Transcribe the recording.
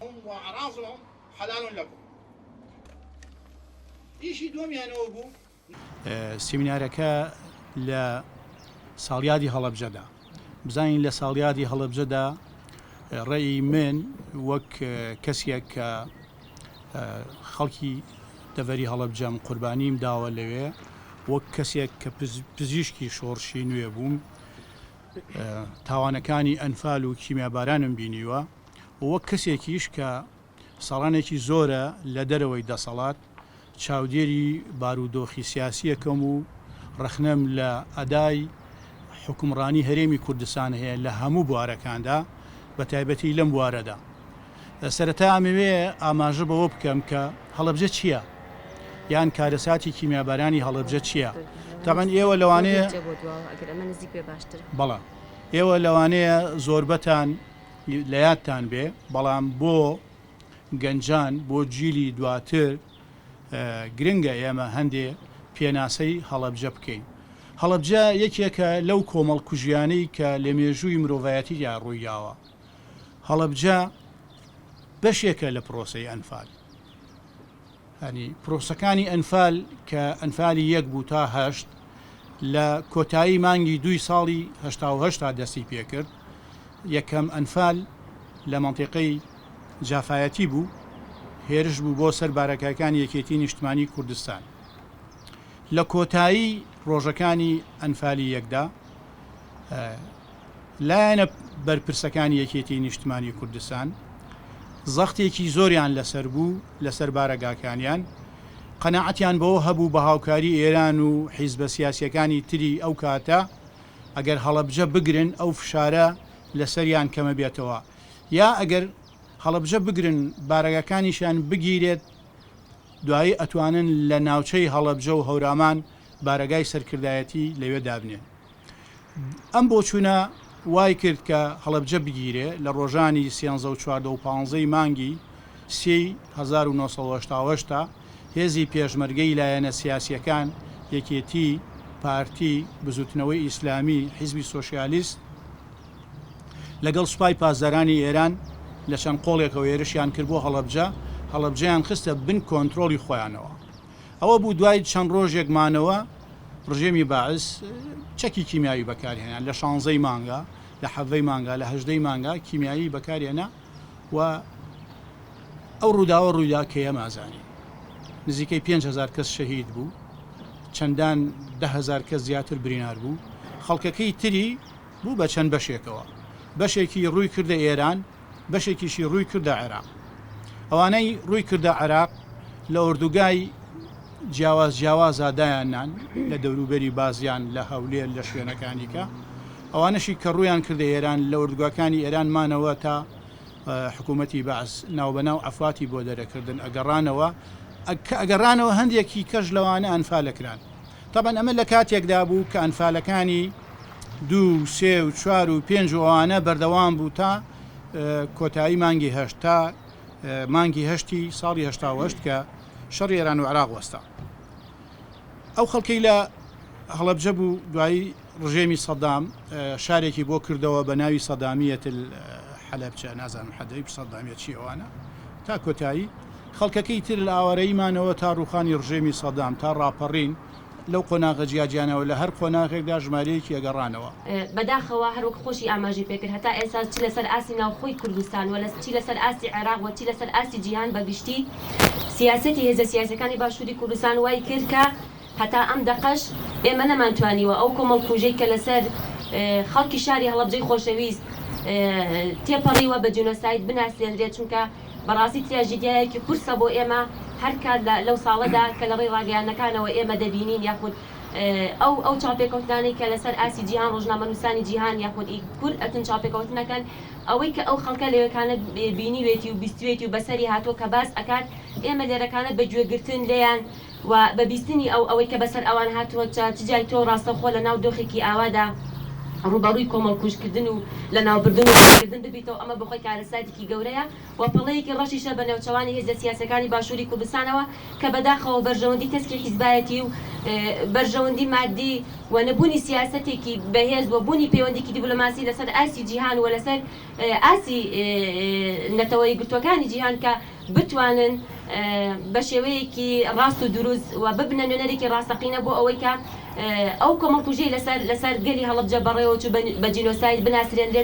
دماءهم وأعراضهم حلال لكم. إيشي دوم يعني أبو سیمینارەکە لە ساڵیادی هەڵەبجەدا بزانین لە ساڵیادی هەڵەبجەدا ڕێی من وەک کەسێک کە خەڵکی دەڤەری هەڵەبجەم قوربانیم داوە لەوێ وەک کەسێک کە پزیشکی شۆڕشی نوێ بووم تاوانەکانی ئەنفال و کیمیابارانم بینیوە وەک کەسێکیش کە ساڵانێکی زۆرە لە دەرەوەی دەسەڵات چاودێری بارودۆخی سیاسیەکەم و ڕەخنەم لە ئەدای حکومڕانی هەرێمی کوردستان هەیە لە هەموو بوارەکاندا بە تایبەتی لەم بوارەدا سەرەتا ئەمەوێ ئاماژە بەوە بکەم کە هەڵەبجە چییە یان کارەساتی کیمیابارانی هەڵەبجە چییە تامان ئێوە لەوانەیە بەڵام ئێوە لەوانەیە زۆربەتان لە یادتان بێ بەڵام بۆ گەنجان بۆ جیلی دواتر گرنگە ئێمە هەندێ پێناسەی هەڵەبجە بکەین هەڵەبجە یەکێکە لەو کۆمەڵ کوژیانەی کە لە مێژووی مرۆڤایەتی یا ڕوویاوە هەڵەبجە بەشێکە لە پرۆسەی ئەنفال هەنی پرۆسەکانی ئەنفال کە ئەنفالی 1 بوو تا 8 لە کۆتایی مانگی 2 ساڵی 1970 دەستی پێکرد یەکەم ئەنفال لە مەنتیقەی جافایەتی بوو هێرش بوو بۆ سەربارەکەکانی یەکێتی نیشتمانی کوردستان لە کۆتایی ڕۆژەکانی ئەنفالی 1دا لایەنە بەرپرسەکانی یەکێتی نیشتمانی کوردستان زەختێکی زۆریان لەسەر بوو لەسەر بارەگاکانیان قەناعەتیان بەوە هەبوو بە هاوکاری ئێران و حیزبە سیاسیەکانی تری ئەو کاتە ئەگەر هەڵەبجە بگرن ئەو فشارە لەسەریان کەمە بێتەوە یا ئەگەر هەڵەبجە بگرن بارەگەکانیشان بگیرێت دوایی ئەتوانن لە ناوچەی هەڵەبجە و هەورامان بارەگای سەرکردایەتی لەوێ دابنێن ئەم بۆچوونە وای کرد کە هەڵەبجە بگیرێ لە ڕۆژانی 13 و 14 و 15 مانگی 1970 هێزی پێشمەرگەی لایەنە سیاسیەکان یەکێتی پارتی بزوتنەوەی ئیسلامی حیزبی سۆشیالیست لەگەڵ سوپای پاسدارانی ئێران لە چەند قۆڵێکەوە هێرشیان کرد بۆ هەڵەبجەیان خستە بن کۆنتترۆلی خۆیانەوە ئەوە بوو دوای چەند ڕۆژێکمانەوە ڕژێمی باعث چەکی کیمیایی بەکارهێنان لە 16 مانگا لە 7 مانگا لە 8 مانگا کیمیایی بەکارهێنا و ئەو ڕووداوە ڕوویدا کە ئێمازانی نزیکەی 5,000 کەس شەهید بوو چەندان 10,000 کەس زیاتر برینار بوو خەڵکەکەی تری بوو بە چەند بەشێکەوە بەشێکی ڕووی کردە ئێران بەشێکیشی ڕووی کردە عێراق ئەوانەی ڕووی کردە عێراق لە ئوردوگای جیاوازادایانان لە دەوروبەری بازیان لە هەولێر لە شوێنەکانیکە ئەوانەشی کە ڕوویان کردە ئێران لە ئوردوگاکانی ئێران مانەوە تا حکوومەتی بەعس ناوبەناو ئەفواتی بۆ دەرەکردن ئەگەڕانەوە هەندێکی کەش لەوانە ئەنفالەکران تەبەن ئەمە لە کاتێکدا بوو کە ئەنفالەکانی 2 3 و 4 و 5 ئەوانە بەردەوام بوو تا کۆتایی مانگی 8 تا مانگی 8 ساڵی 1970 کە شەڕی ئێران و عێراق وەستا ئەو خەڵکەی لە هەڵەبجە بوو دوایی ڕژێمی سەدام شارێکی بۆ کردەوە بە ناوی سەدامیەت حەلەبچە نازانم حەدەی سەدامیە چی ئەوانە تا کۆتایی خەڵکەکەی تر لە ئاوارەیمانەوە تا ڕوخانی ڕژێمی سەدام تا ڕاپەڕین لەو قۆناغە جیاجیانەوە لە هەر قۆناغێکدا ژمارەیەکی ئەگەڕانەوە بەداخەوە هەروەک خۆشی ئاماژی پێکرد هەتا ئێستا چی لەسەر ئاسی ناوخۆی کوردستان و چی لەسەر ئاسی عێراق و چی لەسەر ئاسی جیهان بەگشتی سیاسەتی هێزە سیاسەکانی باشووری کوردستان وای کرد کە هەتا ئەم دەقەش ئێمە نەمانتوانیوە ئەو کۆمەڵ کوژەی کە لەسەر خەڵکی شاری هەڵەبجەی خۆشەویست تێپەڕیوە بە جونۆساید بناسێنرێت چونکە بەڕاستی تراژیدیایەکی قورسە بۆ ئێمە هەر کات لەو ساڵەدا کە لە ڕێی ڕاگەیانەکانەوە ئێمە دەبینین یاخود ئەو چاپێکەوتنانەی کە لەسەر ئاسی جیهان ڕۆژنامەنووسانی جیهان یاخود کورد ئەتون چاپێکەوتنەکەن ئەوەی کە ئەو خەڵکە لەوەکانە بینیوێتی و بیستوێتی و بەسەری هاتۆ کە باس ئەکات ئێمە لێرەکانە بەگوێگرتن لێیان و بە بیستنی ئەوەی کە بەسەر ئەوان هاتووە چجای تۆ ڕاستەخۆ لە ناو دۆخێکی ئاوادا ڕوبەڕووی کۆمەڵکوژکردن و لە ناوبردن و کردن ببیتەوە ئەمە بخۆی کارەساتێکی گەورەیە و پەڵەیەکی ڕەشیشە بە نێوچەوانی هێزە سیاسەکانی باشووری کوردستانەوە کە بەداخەوە بەرژەوەندی تەسکی حیزبایەتی و بەرژەوەندی مادی و نەبوونی سیاسەتێکی بەهێز و بوونی پەیوەندیکی دیپلۆماسی لەسەر ئاسی جیهان و لەسەر ئاسی نەتەوەی گرتوەکانی جیهان کە بتوانن بە شێوەیەکی ڕاست و دروست و ببنە نوێنەرێکی ڕاستەقینە بۆ ئەوەی کە ئەو کۆمەڵکوژەی لەسەر گەلی هەڵەبجە بەڕێوە بە جینۆساید بناسرێنرێت